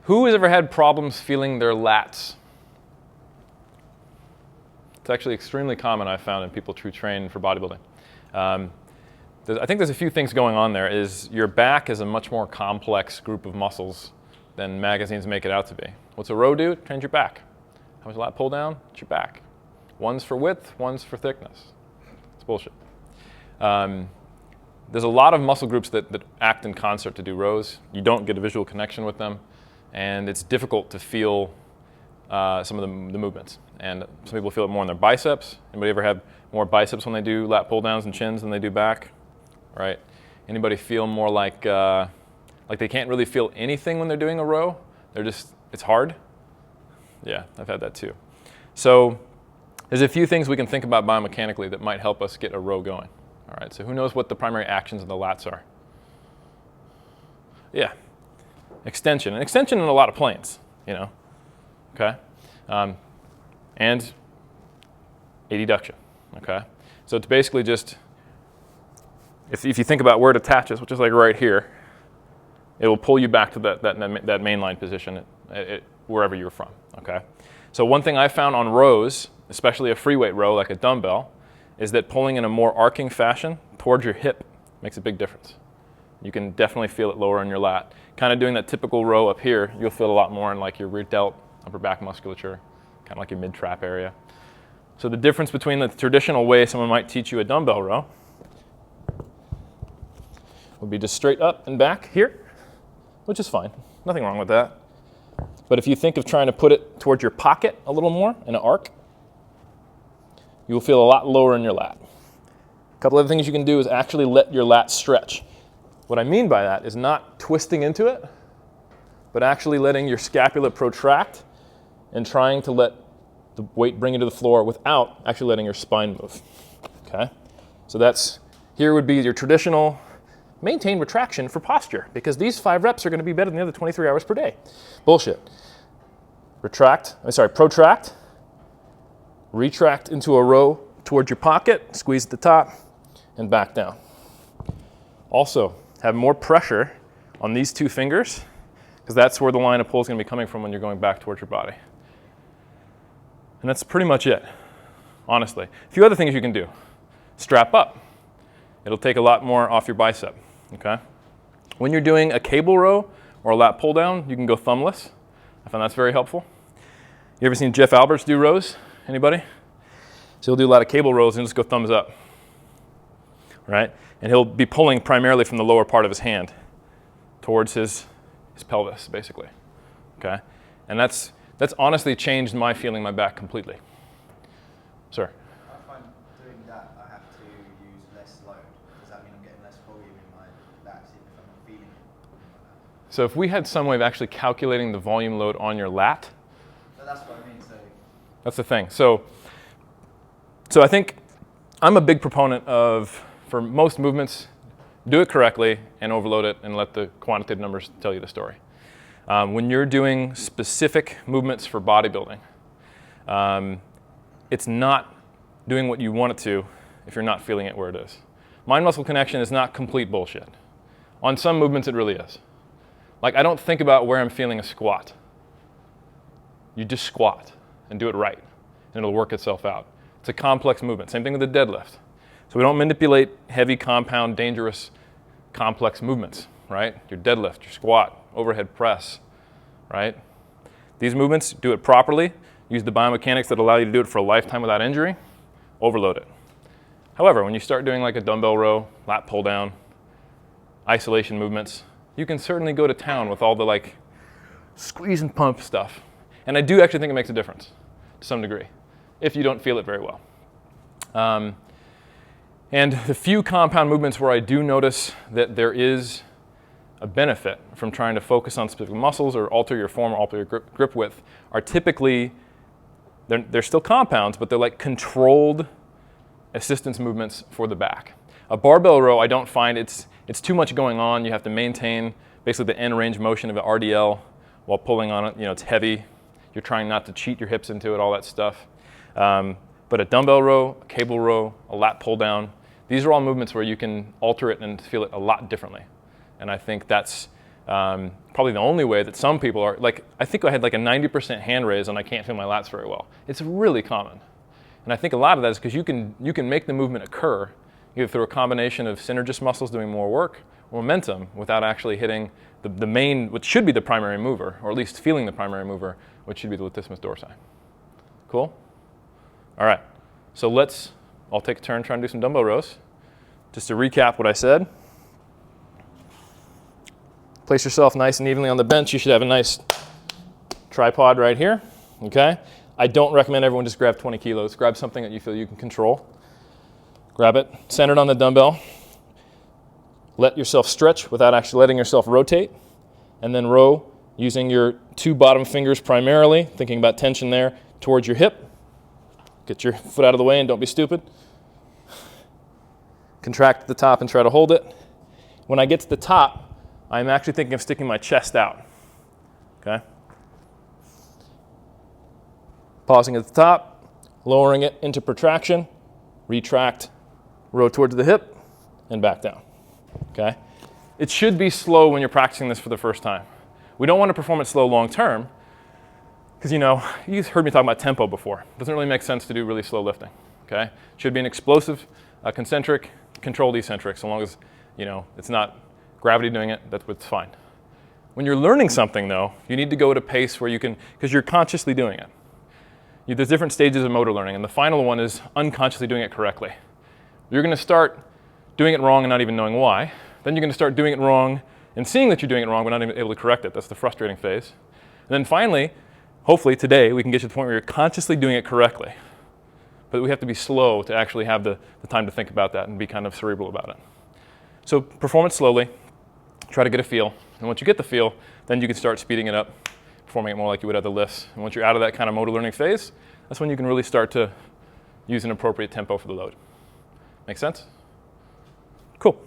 Who has ever had problems feeling their lats? It's actually extremely common, I've found, in people who train for bodybuilding. I think there's a few things going on there. Is your back is a much more complex group of muscles than magazines make it out to be. What's a row do? It trains your back. How much lat pull down? It's your back. One's for width, one's for thickness. It's bullshit. There's a lot of muscle groups that act in concert to do rows. You don't get a visual connection with them, and it's difficult to feel some of the movements. And some people feel it more in their biceps. Anybody ever have more biceps when they do lat pull downs and chins than they do back? Right? Anybody feel more like they can't really feel anything when they're doing a row? It's hard? Yeah, I've had that too. So there's a few things we can think about biomechanically that might help us get a row going. All right, so who knows what the primary actions of the lats are? Yeah, extension. And extension in a lot of planes, okay? And adduction, okay? So it's basically just, if you think about where it attaches, which is like right here, it will pull you back to that mainline position wherever you're from, okay? So one thing I found on rows, especially a free weight row like a dumbbell, is that pulling in a more arcing fashion towards your hip makes a big difference. You can definitely feel it lower in your lat. Kind of doing that typical row up here, you'll feel a lot more in like your rear delt, upper back musculature, kind of like your mid-trap area. So the difference between the traditional way someone might teach you a dumbbell row would be just straight up and back here, which is fine. Nothing wrong with that. But if you think of trying to put it towards your pocket a little more in an arc, you'll feel a lot lower in your lat. A couple other things you can do is actually let your lat stretch. What I mean by that is not twisting into it, but actually letting your scapula protract and trying to let the weight bring you to the floor without actually letting your spine move, okay? So here would be your traditional maintain retraction for posture, because these 5 reps are gonna be better than the other 23 hours per day. Bullshit. Protract, retract into a row towards your pocket, squeeze at the top, and back down. Also, have more pressure on these 2 fingers, because that's where the line of pull is going to be coming from when you're going back towards your body. And that's pretty much it, honestly. A few other things you can do. Strap up. It'll take a lot more off your bicep, okay? When you're doing a cable row or a lat pull down, you can go thumbless. I found that's very helpful. You ever seen Jeff Alberts do rows? Anybody? So he'll do a lot of cable rows and just go thumbs up, right? And he'll be pulling primarily from the lower part of his hand towards his pelvis, basically, okay? And that's honestly changed my feeling my back completely. Sir? I find doing that, I have to use less load. Does that mean I'm getting less volume in my lats if I'm not feeling it? So if we had some way of actually calculating the volume load on your lat, But that's what I mean, so. That's the thing. So I think I'm a big proponent of, for most movements, do it correctly and overload it and let the quantitative numbers tell you the story. When you're doing specific movements for bodybuilding, it's not doing what you want it to if you're not feeling it where it is. Mind-muscle connection is not complete bullshit. On some movements, it really is. Like, I don't think about where I'm feeling a squat. You just squat and do it right, and it'll work itself out. It's a complex movement. Same thing with the deadlift. So we don't manipulate heavy, compound, dangerous, complex movements, right? Your deadlift, your squat, overhead press, right? These movements, do it properly, use the biomechanics that allow you to do it for a lifetime without injury, overload it. However, when you start doing like a dumbbell row, lat pull down, isolation movements, you can certainly go to town with all the like squeeze and pump stuff. And I do actually think it makes a difference to some degree, if you don't feel it very well. And the few compound movements where I do notice that there is a benefit from trying to focus on specific muscles or alter your form or alter your grip width are typically, they're still compounds, but they're like controlled assistance movements for the back. A barbell row, I don't find it's too much going on. You have to maintain basically the end range motion of the RDL while pulling on it. You know, it's heavy. You're trying not to cheat your hips into it, all that stuff. But a dumbbell row, a cable row, a lat pull down, these are all movements where you can alter it and feel it a lot differently. And I think that's Probably the only way that some people are, like, I think I had like a 90% hand raise and I can't feel my lats very well. It's really common. And I think a lot of that is because you can make the movement occur either through a combination of synergist muscles doing more work or momentum without actually hitting the main, which should be the primary mover, or at least feeling the primary mover, which should be the latissimus dorsi. Cool? All right, so I'll take a turn trying to do some dumbbell rows. Just to recap what I said. Place yourself nice and evenly on the bench. You should have a nice tripod right here, okay? I don't recommend everyone just grab 20 kilos. Grab something that you feel you can control. Grab it, centered on the dumbbell. Let yourself stretch without actually letting yourself rotate. And then row using your 2 bottom fingers primarily, thinking about tension there, towards your hip. Get your foot out of the way and don't be stupid. Contract at the top and try to hold it. When I get to the top, I'm actually thinking of sticking my chest out, okay? Pausing at the top, lowering it into protraction, retract, row towards the hip, and back down, okay? It should be slow when you're practicing this for the first time. We don't want to perform it slow long term, because you've heard me talk about tempo before. It doesn't really make sense to do really slow lifting, okay? It should be an explosive, concentric, controlled eccentric, so long as, it's not gravity doing it, that's what's fine. When you're learning something though, you need to go at a pace where you can, because you're consciously doing it. There's different stages of motor learning, and the final one is unconsciously doing it correctly. You're going to start doing it wrong and not even knowing why. Then you're going to start doing it wrong and seeing that you're doing it wrong but not even able to correct it. That's the frustrating phase. And then finally, hopefully today, we can get you to the point where you're consciously doing it correctly. But we have to be slow to actually have the time to think about that and be kind of cerebral about it. So perform it slowly. Try to get a feel. And once you get the feel, then you can start speeding it up, performing it more like you would other lifts. And once you're out of that kind of motor learning phase, that's when you can really start to use an appropriate tempo for the load. Make sense? Cool.